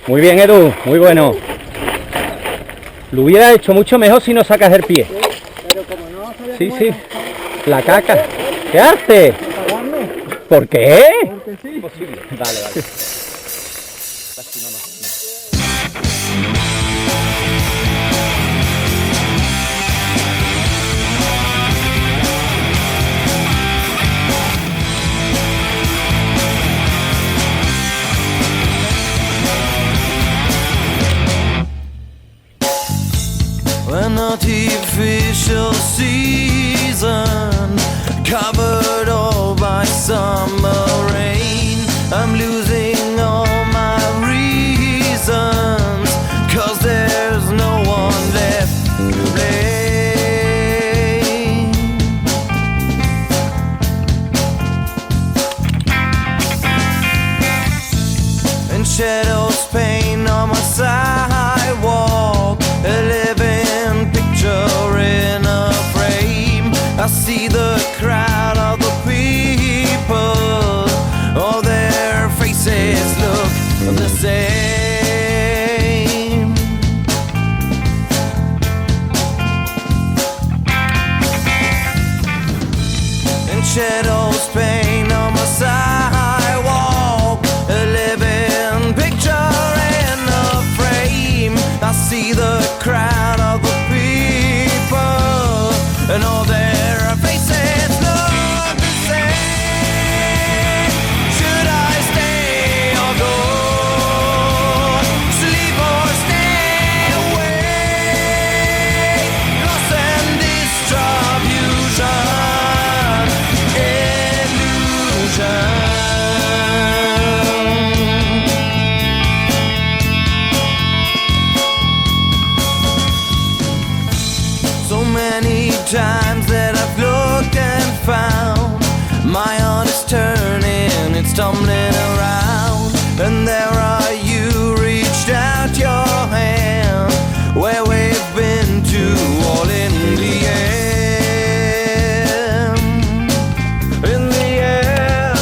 Muy bien, Edu, muy bueno. Lo hubiera hecho mucho mejor si no sacas el pie. Pero como no sabía Sí, cómo sí. era, La caca. ¿Qué haces? apagarme, ¿Por qué? porque sí. Imposible. Vale, vale. An artificial season, covered all by summer rain. I'm losing all my reasons, 'cause there's no one left to blame. And shadows paint on my sidewalk, a living picture in a frame. I see the crowd of the people, all their faces look the same. And shadows paint on my sidewalk, a living picture in a frame. I see the crowd of the people, and all their faces look the same. Should I stay or go? Sleep or stay away? Lost in distribution, illusion. So many times that I've looked and found my heart is turning, it's tumbling around. And there are you, reached out your hand, where we've been to, all in the end. In the end.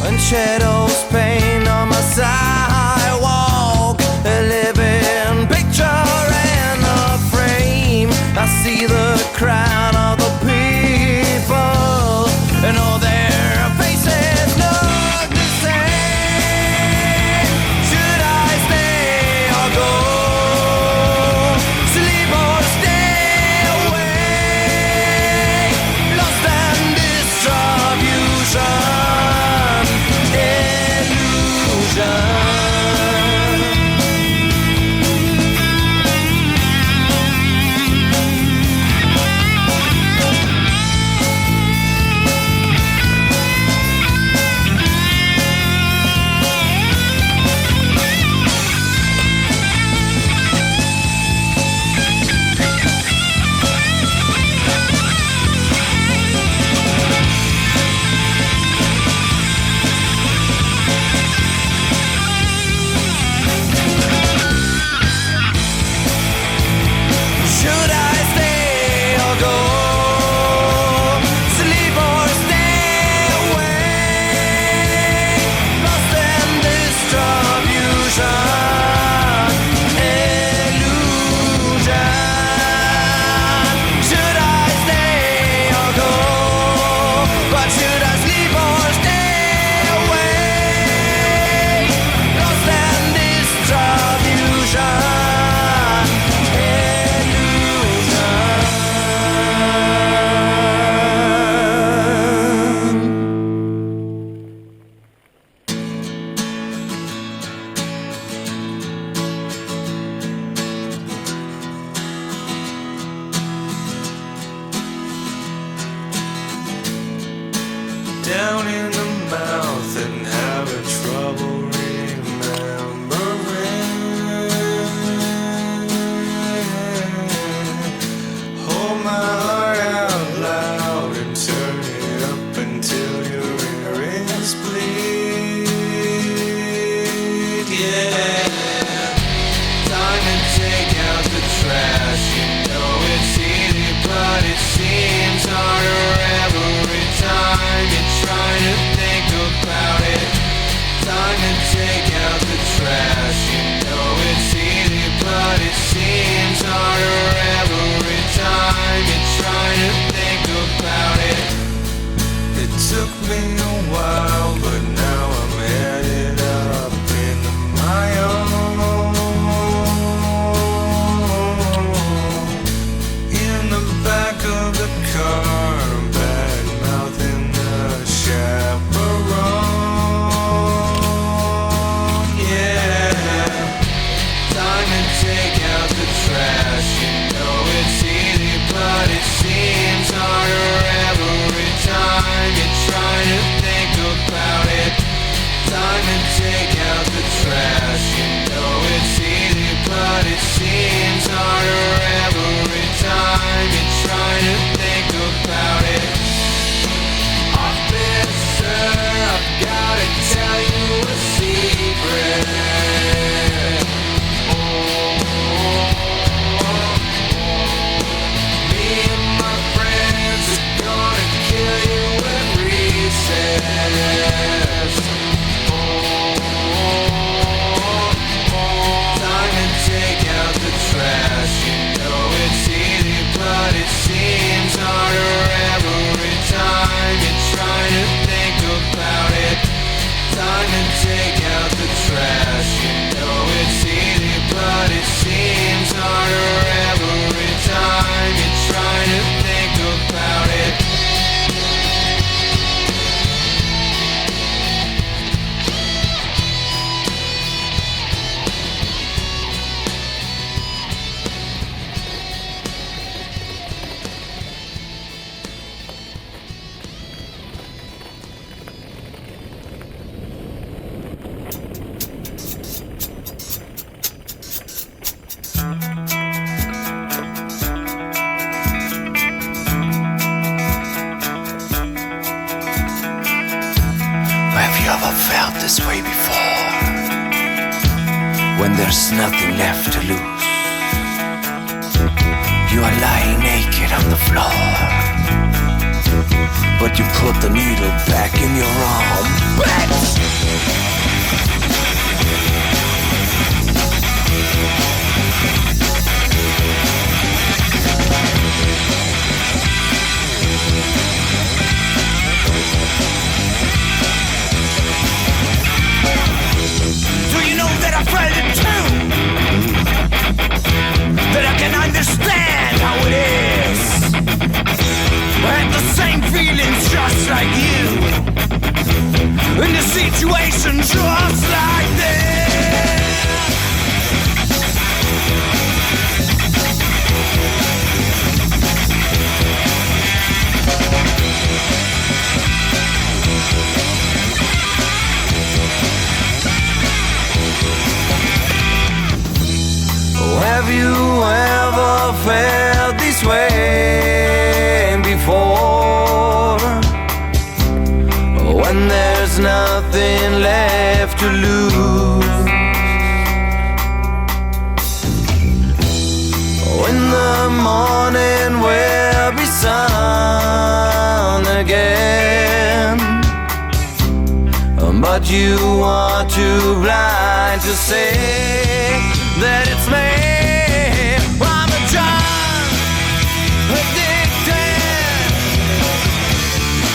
And shadows paint on my sidewalk, a living picture in a frame. I see the crowd of the people, and all their faces look the same. Should I stay or go? Sleep or stay away? Lost in distribution, illusion. ever felt this way before? When there's nothing left to lose, you are lying naked on the floor, but you put the needle back in your arm, bitch! Do you know that I felt it too? That I can understand how it is. I had the same feelings just like you, in a situation just like this. Have you ever felt this way before? When there's nothing left to lose, in the morning will be sun again, but you are too blind to say that it's me. I'm a John, addicted,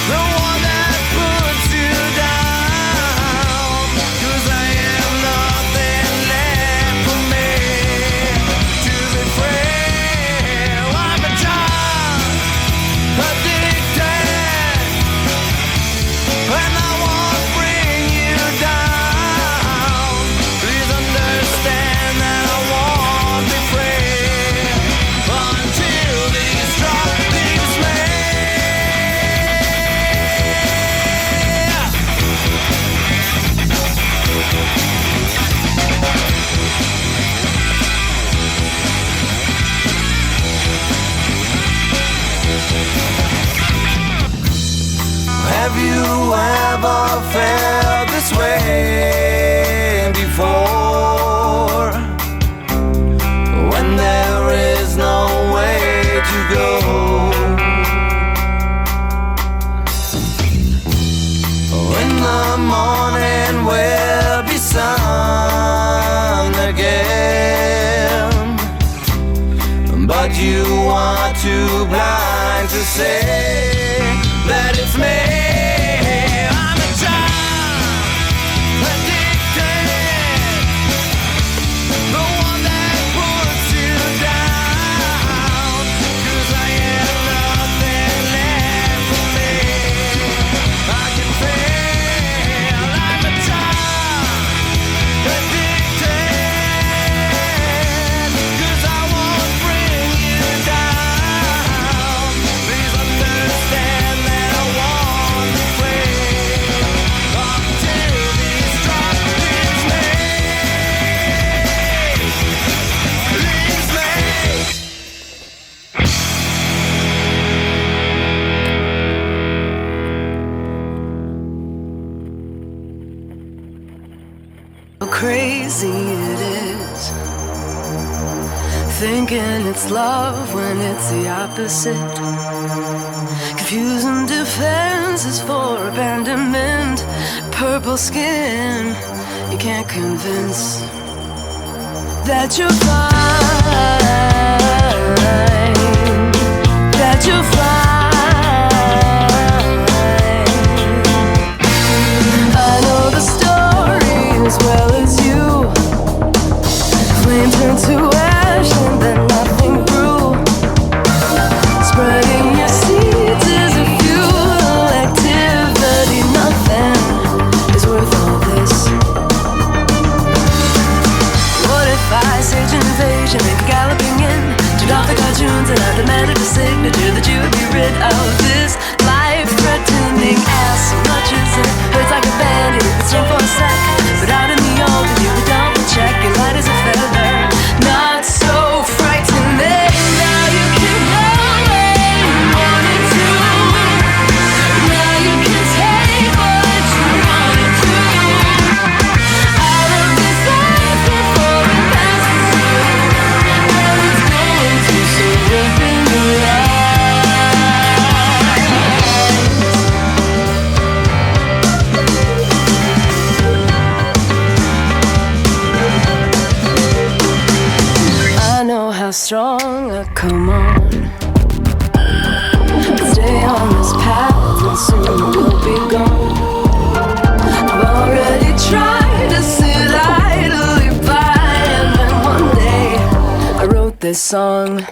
the one that puts you down, 'cause I have nothing left for me to be free. I'm a John, addicted, and I won't bring you down. Please understand that I won't be free until these drop leaves me. Have you ever felt this way before? When there is no way to go, in the morning will be sun again, but you are too blind to say that it's me. I'm a child, addicted, the one that puts you down, 'cause I have nothing left for me. I can feel I'm a child, addicted, 'cause I won't bring you down. Please understand that I won't be free until these drop leaves me. Leaves me. How crazy it is, thinking it's love when it's the opposite. Confusing defenses for abandonment. Purple skin, you can't convince that you're fine, that you're fine. I know the story as well as you. Flame turned to ash and then nothing grew. Spreading your seeds is a futile activity. Nothing is worth all this. What if I sage an invasion, maybe galloping in? Turn off the cartoons and I demanded a signature that you would be how strong I come on. Stay on this path and soon we'll be gone. I've already tried to sit idly by, and then one day I wrote this song.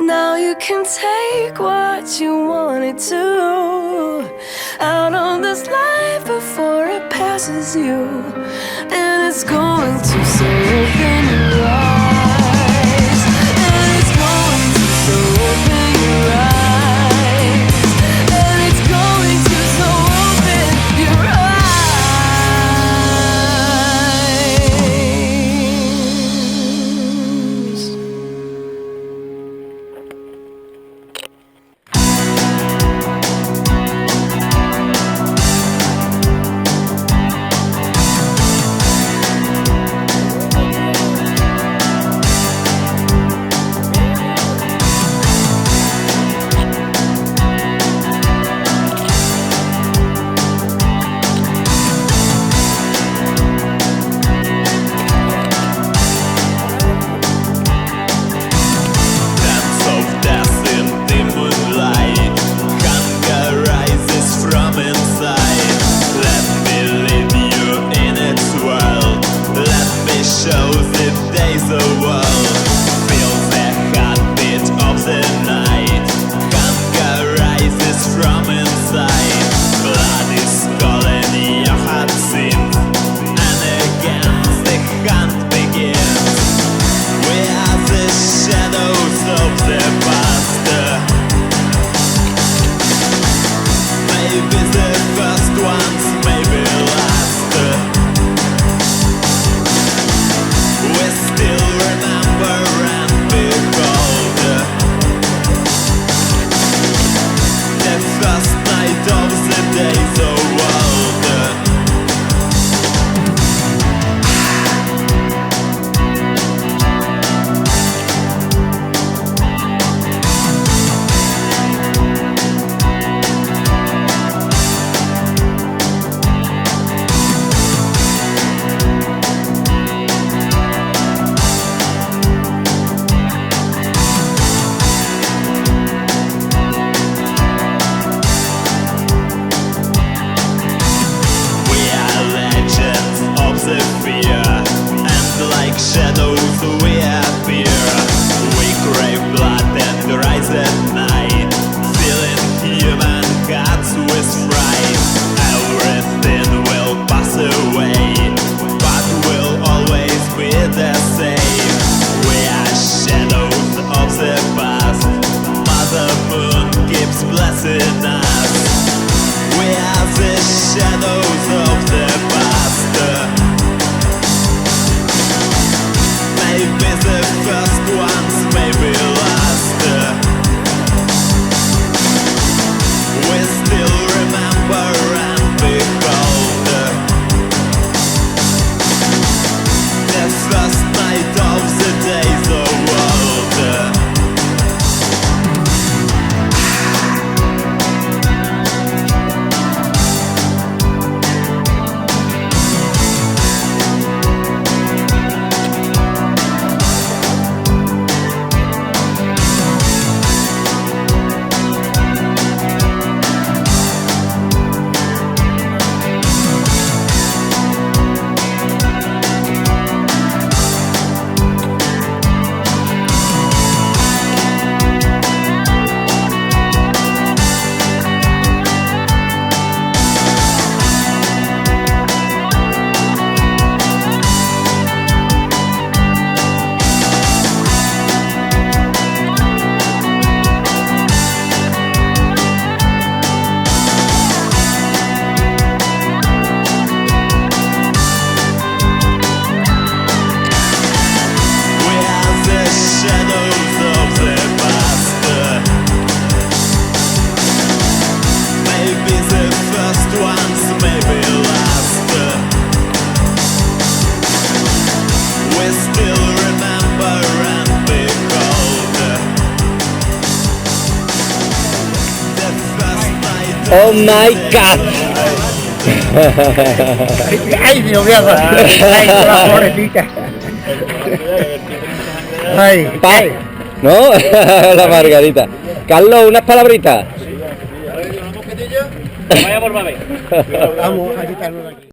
Now you can take what you wanted to out of this life before it passes you, and it's going to so open your eyes, and it's going to so open your eyes, and it's going to so open your eyes. Oh my God. Ay, Dios mío, ay, la pobrecita. Ay, Pa, ¿no? La Margarita. Carlos, unas palabritas. vamos a quitarnos de aquí.